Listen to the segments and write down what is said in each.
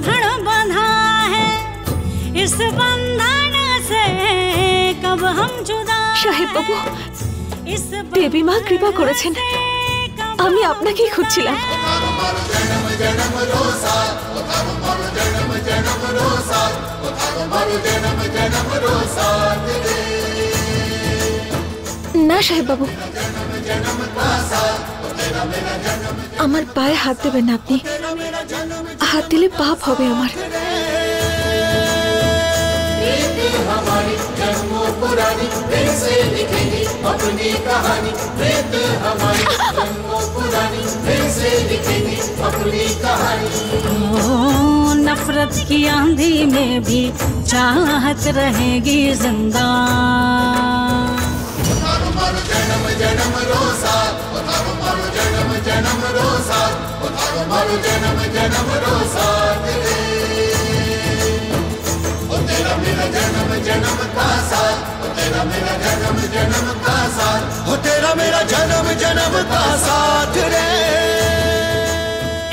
बंधन बंधा है, इस बंधन से कब हम जुदा। সাহেব বাবু, দেবী মা কৃপা করেছেন, আমি আপনাকেই খুঁজছিলাম। না সাহেব বাবু, আমার পায়ে হাত দেবেন না আপনি, হাত দিলে পাপ হবে আমার। नफरत की आंधी में भी चाहत रहेगी जिंदा।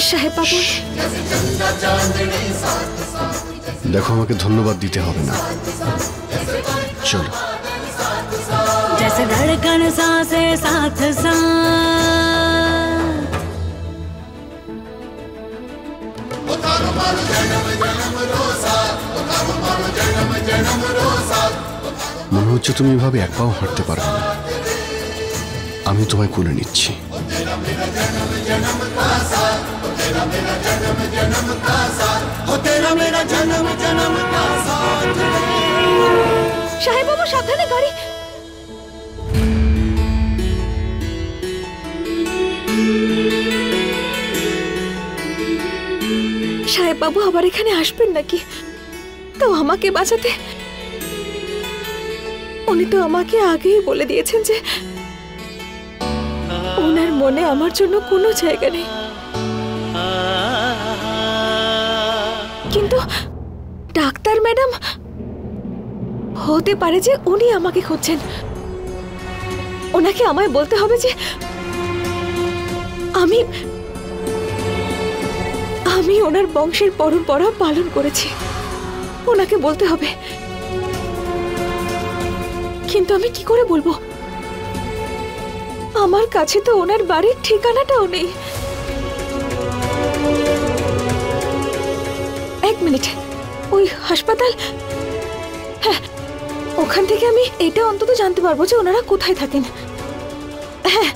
সাহেব বাবু, দেখো আমাকে ধন্যবাদ দিতে হবে না, চলো। जैसे धड़कन सांसे साथ साथ, মনে হচ্ছে তুমি এভাবে এক পাও হাঁটতে পারবে না, আমি তোমায় কোলে নিচ্ছি। সাহেব বাবু সাবধানে গাড়ি। সাহেব বাবু আবার এখানে আসবেন নাকি? তো আমাকে বাঁচাতে উনি তো আমাকে আগেই বলে দিয়েছেন যে ওনার মনে আমার জন্য কোনো জায়গা নেই। কিন্তু ডাক্তার ম্যাডাম, হতে পারে যে উনি আমাকে খুঁজছেন। ওনাকে আমায় বলতে হবে যে আমি আমি ওনার বংশের পরম্পরা পালন করেছি, ওনাকে বলতে হবে। কিন্তু আমি কি করে বলবো? আমার কাছে তো ওনার বাড়ির ঠিকানাটাও নেই। এক মিনিট, ওই হাসপাতাল, হ্যাঁ ওখান থেকে আমি এটা অন্তত জানতে পারবো যে ওনারা কোথায় থাকেন। হ্যাঁ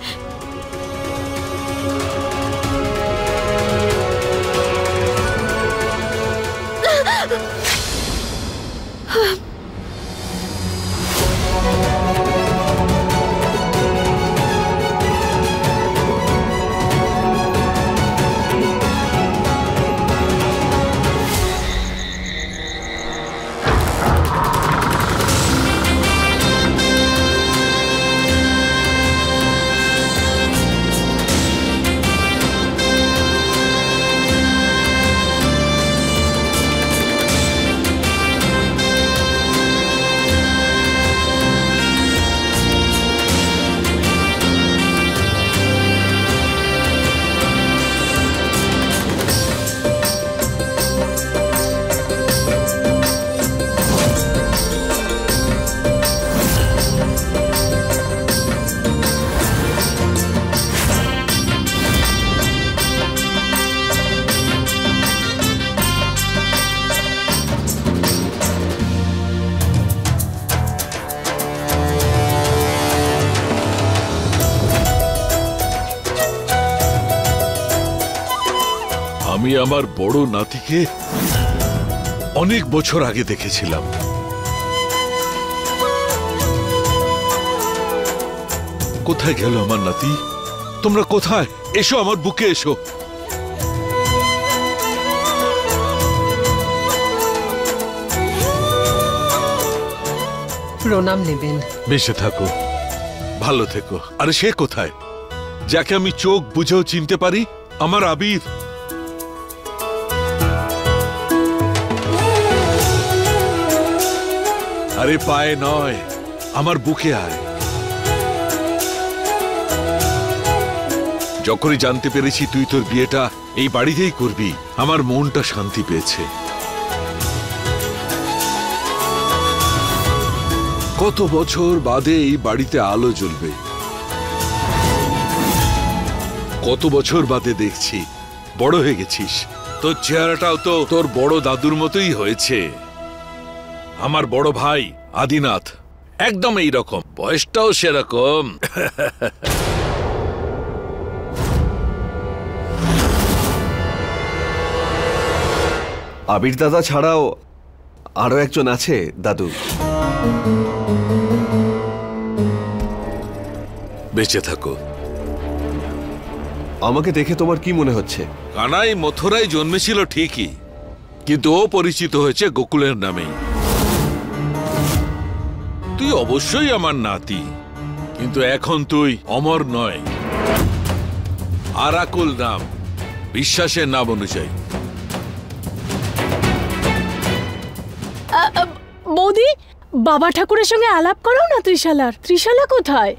আমি আমার বড় নাতিকে অনেক বছর আগে দেখেছিলাম। কোথায় গেল আমার নাতি? তোমরা কোথায়? এসো আমার বুকে এসো। প্রণাম নেবেন। বেঁচে থাকো, ভালো থেকো। আরে সে কোথায়, যাকে আমি চোখ বুঝেও চিনতে পারি? আমার আবির। আরে পায়ে নয়, আমার বুকে আয়। যখনই জানতে পেরেছি তুই তোর বিয়েটা এই বাড়িতেই করবি। আমার মনটা শান্তি পেয়েছে। কত বছর বাদে এই বাড়িতে আলো জ্বলবে, কত বছর বাদে দেখছি। বড় হয়ে গেছিস, তোর চেহারাটাও তো তোর বড় দাদুর মতোই হয়েছে। আমার বড় ভাই আদিনাথ একদম এই রকম, বয়সটাও সেরকম। আবির দাদা ছাড়াও আরো একজন আছে দাদু। বেঁচে থাকো। আমাকে দেখে তোমার কি মনে হচ্ছে? কানাই মথুরায় জন্মেছিল ঠিকই, কিন্তু ও পরিচিত হয়েছে গোকুলের নামেই। তুই অবশ্যই আমার নাতি, কিন্তু এখন তুই অমর নয়, আরাকুল নাম, বিশ্বাসের নাম অনুযায়ী। বৌদি, বাবা ঠাকুরের সঙ্গে আলাপ করো না ত্রিশালার। ত্রিশালা কোথায়?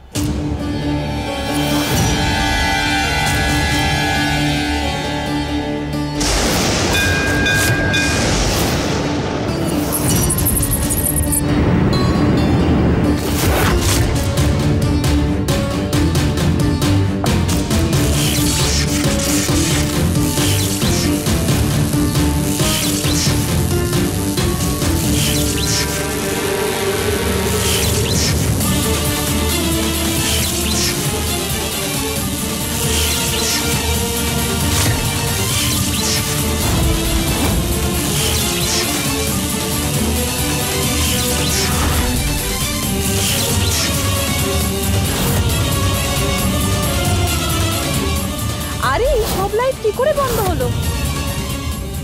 আরে এই সব লাইট কি করে বন্ধ হলো?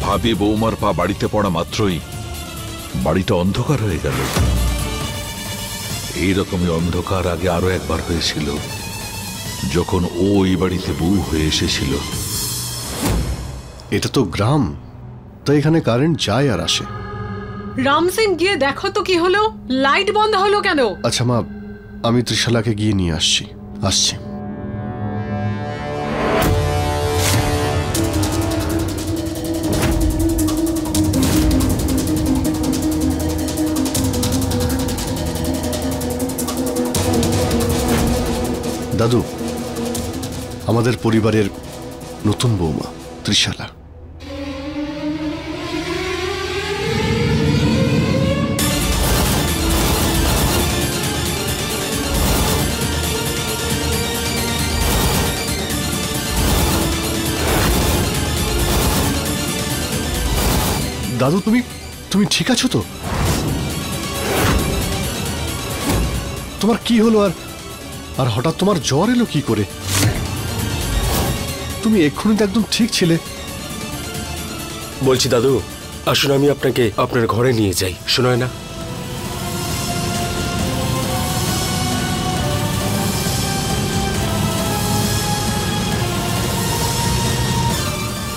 ভাবি বৌমার পা বাড়িতে পড়া মাত্রই বাড়িটা অন্ধকার হয়ে গেল। এইরকমই অন্ধকার আগে আরো একবার হয়েছিল, যখন ও এই বাড়িতে বউ হয়ে এসেছিল। এটা তো গ্রাম, তাই এখানে কারেন্ট যায় আর আসে। রামসেন গিয়ে দেখো তো কি হলো, লাইট বন্ধ হলো কেন? আচ্ছা মা, আমি ত্রিশালাকে গিয়ে নিয়ে আসছি। দাদু, আমাদের পরিবারের নতুন বৌমা ত্রিশালা। দাদু, তুমি ঠিক আছো তো? তোমার কি হলো? আর হঠাৎ তোমার জ্বর এলো কি করে? তুমি এক্ষুনি তো একদম ঠিক ছিলে। বলছি দাদু, আসুন আমি আপনাকে আপনার ঘরে নিয়ে যাই, শোনায় না?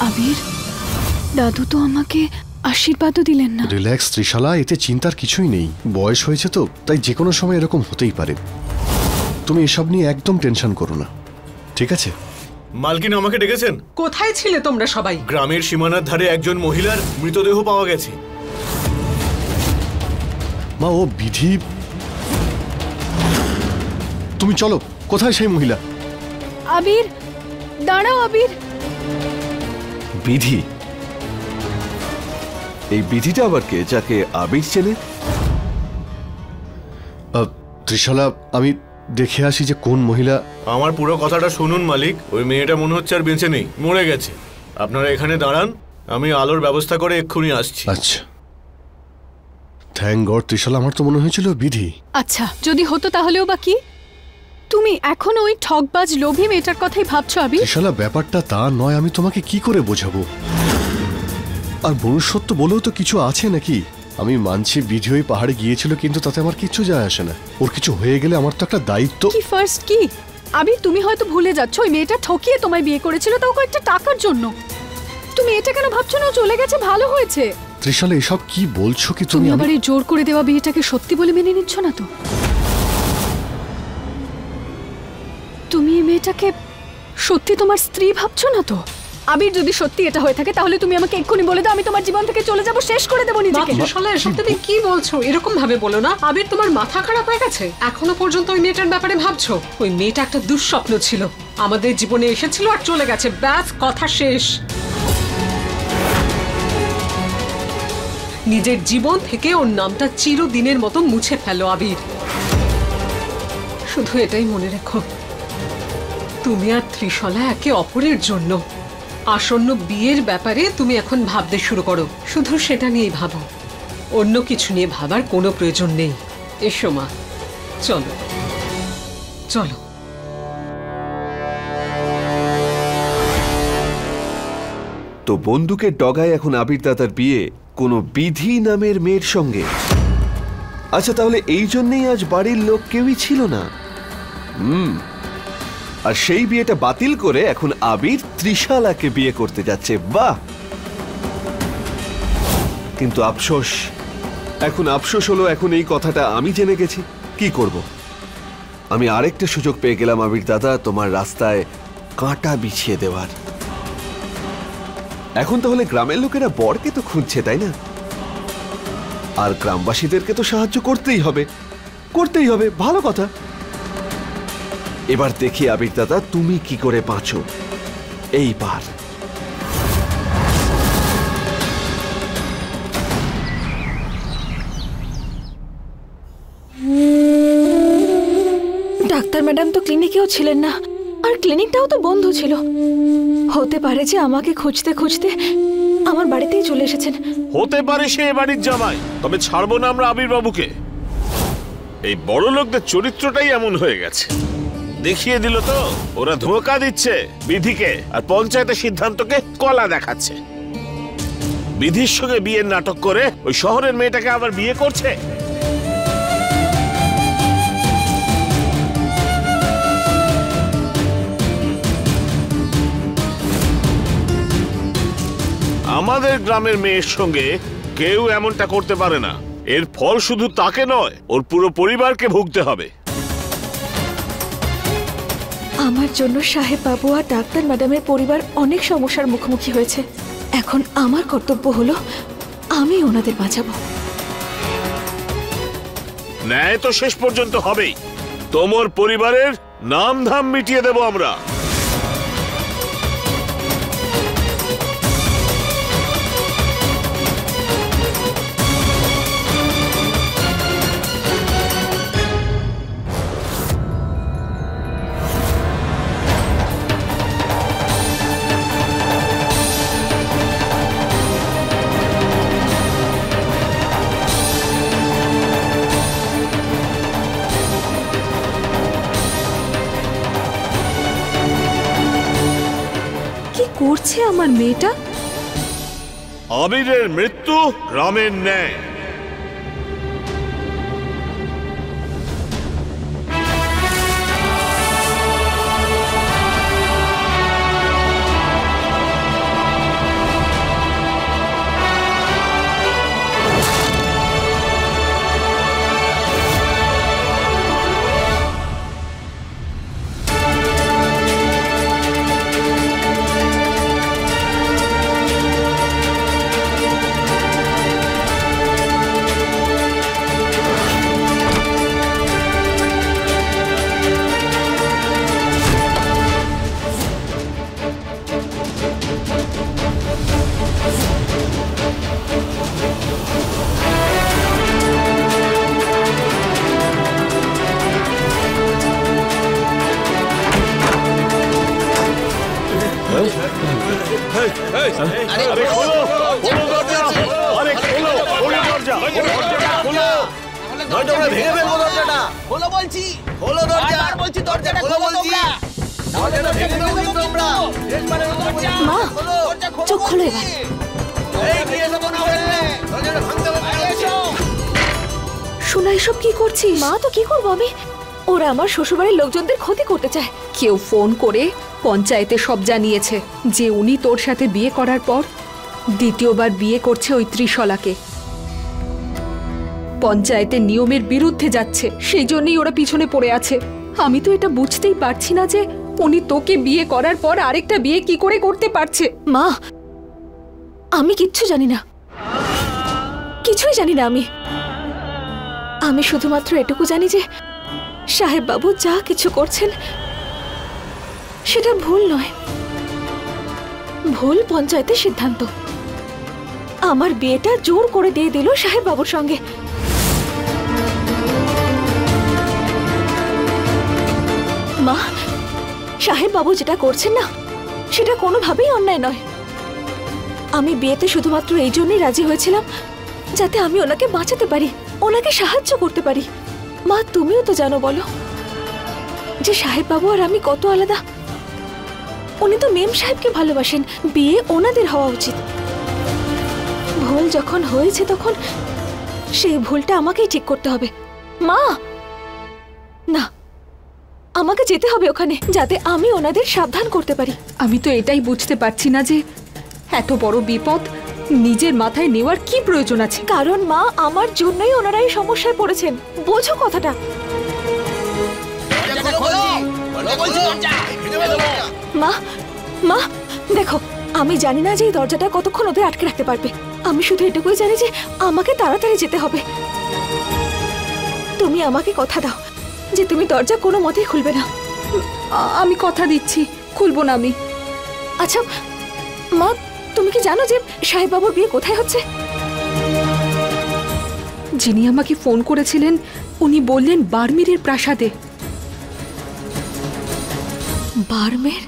আবির, দাদু তো আমাকে আশীর্বাদও দিলেন না। রিল্যাক্স ত্রিশালা, এতে চিন্তার কিছুই নেই। বয়স হয়েছে তো, তাই যে কোনো সময় এরকম হতেই পারে। তুমি এসব নিয়ে একদম টেনশন করো না, ঠিক আছে? মালকিন আমাকে ডেকেছেন। কোথায় ছিলে তোমরা সবাই? গ্রামের সীমানার ধারে একজন মহিলার মৃতদেহ পাওয়া গেছে। মা, ও বিধি। তুমি চলো, কোথায় সেই মহিলা? আবির, দাঁড়াও আবির। বিধি? এই বিধিটা আবার কে, যাকে আবির চেনে? ত্রিশালা, আমি দেখে আসি যে কোন মহিলা। আমার পুরো কথাটা শুনুন মালিক। ওই মেয়েটা মনে হচ্ছে আর বেঁচে নেই, মরে গেছে। আপনারা এখানে দাঁড়ান, আমি আলোর ব্যবস্থা করে এক্ষুনি আসছি। আচ্ছা, থ্যাঙ্ক গড ত্রিশালা, আমার তো মনে হয়েছিল বিধি। আচ্ছা, যদি হতো তাহলেও বা কি? তুমি এখন ওই ঠকবাজ লোভী মেয়েটার কথাই ভাবছো আবির? ত্রিশালা, ব্যাপারটা তা নয়। আমি তোমাকে কি করে বোঝাবো? আর মনুষ্যত্ব বলেও তো কিছু আছে নাকি? আমি মানছি বিধি ওই পাহাড়ে গিয়েছিল, কিন্তু তাতে আমার কিচ্ছু যায় আসে না। ওর কিছু হয়ে গেলে আমার তো একটা দায়িত্ব। কি ফার্স্ট কি আবির, তুমি হয়তো ভুলে যাচ্ছ ওই মেয়েটা ঠকিয়ে তোমায় বিয়ে করেছিল, তাও কয়েকটা টাকার জন্য। তুমি এটা কেন ভাবছো না চলে গেছে ভালো হয়েছে? ত্রিশালা, এসব কি বলছো কি তুমি? আবার এই জোর করে দেওয়া বিয়েটাকে সত্যি বলে মেনে নিচ্ছ না তো? তুমি এই মেয়েটাকে সত্যি তোমার স্ত্রী ভাবছো না তো? আবির যদি সত্যি এটা হয়ে থাকে তাহলে তুমি আমাকে এক্ষুনি বলে দাও, আমি তোমার জীবন থেকে চলে যাব, শেষ করে দেবো নিজেকে। মাতৃশালা, এসব তুমি কি বলছো? এরকম ভাবে বলো না। আবির, তোমার মাথা খারাপ হয়ে গেছে? এখনো পর্যন্ত ওই মেয়েটার ব্যাপারে ভাবছো? ওই মেয়েটা একটা দুঃস্বপ্ন ছিল, আমাদের জীবনে এসেছিল আর চলে গেছে, ব্যাস, কথা শেষ। নিজের জীবন থেকে ওর নামটা চিরদিনের মতো মুছে ফেলো আবির। শুধু এটাই মনে রেখো, তুমি আর ত্রিশলা একে অপরের জন্য। আসন্ন বিয়ের ব্যাপারে তুমি এখন ভাবতে শুরু করো, শুধু সেটা নিয়েই ভাবো, অন্য কিছু নিয়ে ভাবার কোনো প্রয়োজন নেই। এসো মা, চলো চলো। তো বন্দুকের ডগায় এখন আবির দাদার বিয়ে কোনো বিধি নামের মেয়ের সঙ্গে। আচ্ছা, তাহলে এই জন্যই আজ বাড়ির লোক কেউই ছিল না। আর সেই বিয়েটা বাতিল করে এখন আবির ত্রিশালাকে বিয়ে করতে যাচ্ছে। বাহ! কিন্তু আফসোস, এখন আফসোস হলো এখন এই কথাটা আমি জেনে গেছি। কি করব? আমি আরেকটা সুযোগ পেয়ে গেলাম আবির দাদা, তোমার রাস্তায় কাঁটা বিছিয়ে দেওয়ার। এখন তাহলে গ্রামের লোকেরা বরকে তো খুঁজছে, তাই না? আর গ্রামবাসীদেরকে তো সাহায্য করতেই হবে, করতেই হবে। ভালো কথা। এবার দেখি আবির দাদা তুমি কি করে বাঁচো এইবার। ডাক্তার ম্যাডাম তো ক্লিনিকেও ছিলেন না, আর ক্লিনিকটাও তো বন্ধ ছিল। হতে পারে যে আমাকে খুঁজতে খুঁজতে আমার বাড়িতেই চলে এসেছেন। হতে পারে সে এ বাড়ির জামাই, তবে ছাড়বো না আমরা আবির বাবুকে। এই বড় লোকদের চরিত্রটাই এমন হয়ে গেছে। দেখিয়ে দিল তো, ওরা ধোঁকা দিচ্ছে বিধিকে আর পঞ্চায়েতের সিদ্ধান্তকে কলা দেখাচ্ছে। বিধির সঙ্গে বিয়ের নাটক করে ওই শহরের মেয়েটাকে আবার বিয়ে করছে। আমাদের গ্রামের মেয়ের সঙ্গে কেউ এমনটা করতে পারে না। এর ফল শুধু তাকে নয়, ওর পুরো পরিবারকে ভুগতে হবে। আমার জন্য সাহেব বাবু আর ডাক্তার ম্যাডামের পরিবার অনেক সমস্যার মুখোমুখি হয়েছে। এখন আমার কর্তব্য হলো আমি ওনাদের বাঁচাবো। ন্যায় তো শেষ পর্যন্ত হবেই। তোমার পরিবারের নাম ধাম মিটিয়ে দেব আমরা। করছে আমার মেয়েটা? আবিরের মৃত্যু গ্রামের ন্যায়। চোখ খোলো এবার। শোনা, এসব কি করছিস? মা, তো কি করবো আমি? ওরা আমার শ্বশুরবাড়ির লোকজনদের ক্ষতি করতে চায়। কেউ ফোন করে পঞ্চায়েতে সব জানিয়েছে যে উনি তোর সাথে বিয়ে করার পর দ্বিতীয়বার বিয়ে করছে ওই ত্রিশলাকে। পঞ্চায়েতের নিয়মের বিরুদ্ধে যাচ্ছে, সেই জন্যই ওরা পিছনে পড়ে আছে। আমি তো এটা বুঝতেই পারছি না যে উনি তোকে বিয়ে করার পর আরেকটা বিয়ে কি করে করতে পারছে? মা, আমি কিচ্ছু জানি না, কিছুই জানি না। আমি শুধুমাত্র এটুকু জানি যে সাহেব বাবু যা কিছু করছেন সেটা ভুল নয়, ভুল পঞ্চায়েতের সিদ্ধান্ত। আমার বিয়েটা জোর করে দিয়ে দিল সাহেব বাবুর সঙ্গে। মা, সাহেব বাবু যেটা করছেন না সেটা কোনোভাবেই অন্যায় নয়। আমি বিয়েতে শুধুমাত্র এই জন্যই রাজি হয়েছিলাম যাতে আমি ওনাকে বাঁচাতে পারি, ওনাকে সাহায্য করতে পারি। মা, তুমিও তো জানো বলো যে সাহেব বাবু আর আমি কত আলাদা। উনি তো মেম সাহেবকে ভালোবাসেন, বিয়ে ওনাদের হওয়া উচিত। ভুল যখন হয়েছে তখন সেই ভুলটা আমাকেই ঠিক করতে হবে। মা, না, আমাকে যেতে হবে ওখানে যাতে আমি ওনাদের সাবধান করতে পারি। আমি তো এটাই বুঝতে পারছি না যে এত বড় বিপদ নিজের মাথায় নেওয়ার কি প্রয়োজন আছে। কারণ মা, আমার জন্যই ওনারা এই সমস্যায় পড়েছেন, বোঝো কথাটা। মা, মা দেখো, আমি জানি না যে এই দরজাটা কতক্ষণ ওদের আটকে রাখতে পারবে। আমি শুধু এটুকুই জানি যে আমাকে তাড়াতাড়ি যেতে হবে। তুমি আমাকে কথা দাও যে তুমি দরজা কোনো মতেই খুলবে না। আমি কথা দিচ্ছি, খুলবো না আমি। আচ্ছা মা, তুমি কি জানো যে সাহেব বাবুর বিয়ে কোথায় হচ্ছে? যিনি আমাকে ফোন করেছিলেন উনি বললেন বার্মিরের প্রাসাদে। বার্মের?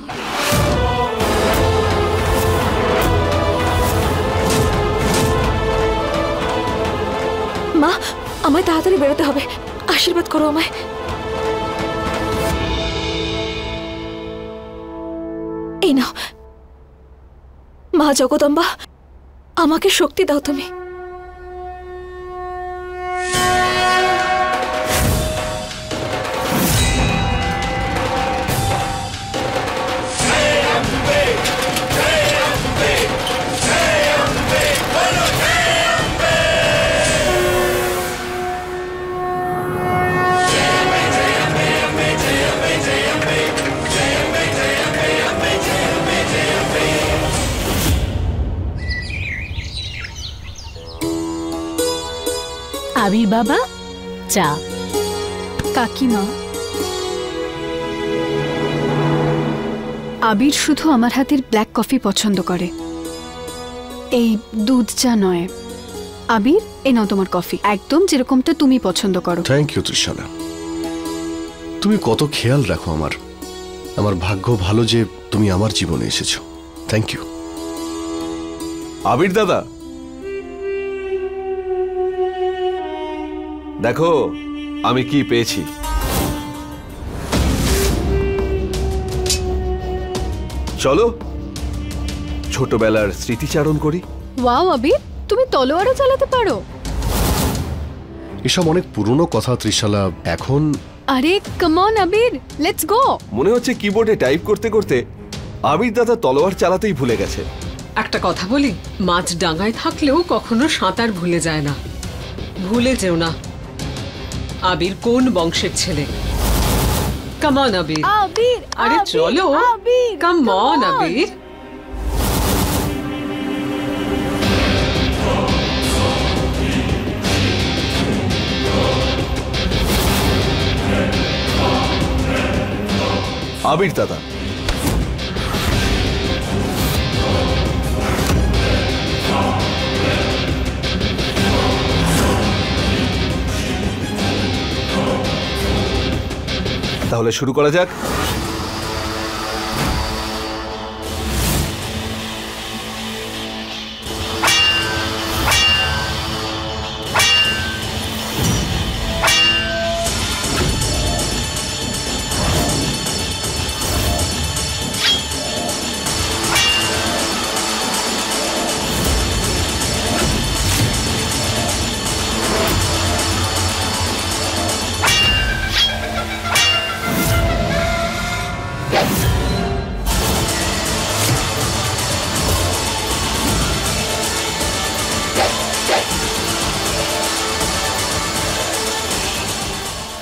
মা, আমায় তাড়াতাড়ি বেরোতে হবে, আশীর্বাদ করো আমায়। এই নাও মা জগদম্বা, আমাকে শক্তি দাও তুমি। আবির বাবা, চা। কাকিমা, আবির শুধু আমার হাতের ব্ল্যাক কফি পছন্দ করে, এই দুধ চা নয়। আবির, এ নাও তোমার কফি, একদম যেরকমটা তুমি পছন্দ করো। থ্যাংক ইউ ত্রিশালা, তুমি কত খেয়াল রাখো আমার। আমার ভাগ্য ভালো যে তুমি আমার জীবনে এসেছো। Thank you. আবির দাদা, দেখো আমি কি পেয়েছি। চলো ছোটবেলার স্মৃতিচারণ করি। ওয়াও আবির, তুমি তলোয়ারও চালাতে পারো? এসব অনেক পুরনো কথা ত্রিশালা, এখন। আরে come on Abir, let's go. মনে হচ্ছে কিবোর্ডে টাইপ করতে করতে আবির দাদা তলোয়ার চালাতেই ভুলে গেছে। একটা কথা বলি, মাছ ডাঙায় থাকলেও কখনো সাঁতার ভুলে যায় না। ভুলে যেও না আবির কোন বংশের ছেলে। কাম অন আবির। আবির, আরে চলো, কাম অন আবির। আবির দাদা, তাহলে শুরু করা যাক।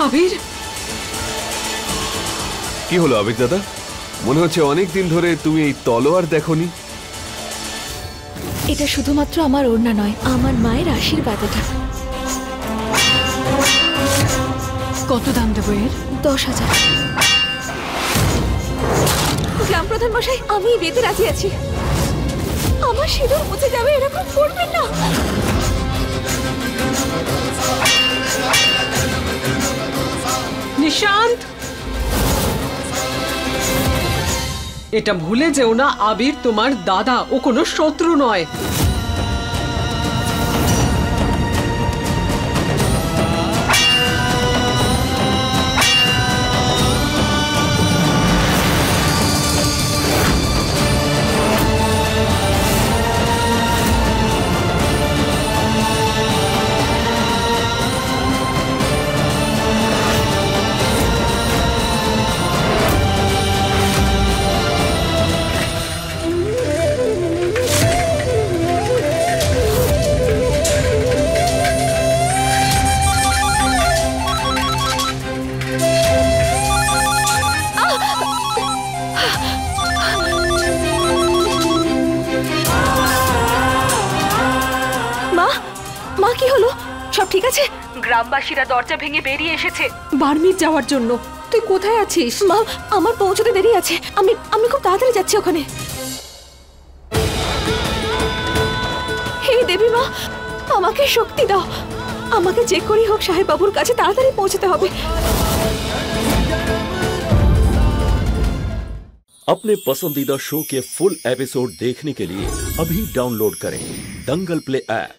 আবির, কি হলো আবির দাদা? মনে হচ্ছে অনেক দিন ধরে তুমি এই তলোয়ার দেখোনি। এটা শুধুমাত্র আমার ওড়না নয়, আমার মায়ের আশীর্বাদ এটা। কত দাম দেবো এর? 10,000। গ্রাম প্রধান মশাই, আমি এই বিয়েতে রাজি আছি। আমার সিঁদুর মুছে যাবে এরকম করবেন না। নিশান্ত, এটা ভুলে যেও না আবির তোমার দাদা, ও কোনো শত্রু নয়। মা, কি হলো? সব ঠিক আছে? গ্রামবাসীরা দরজা ভেঙে বেরিয়ে এসেছে বার্মির যাওয়ার জন্য। তুই কোথায় আছিস? মা, আমার পৌঁছতে দেরি আছে। আমি খুব তাড়াতাড়ি যাচ্ছি ওখানে। হে দেবী মা, আমাকে শক্তি দাও। আমাকে যে করেই হোক সাহেব বাবুর কাছে তাড়াতাড়ি পৌঁছতে হবে। अपने पसंदीदा शो के फुल एपिसोड देखने के लिए अभी डाउनलोड करें दंगल प्ले ऐप।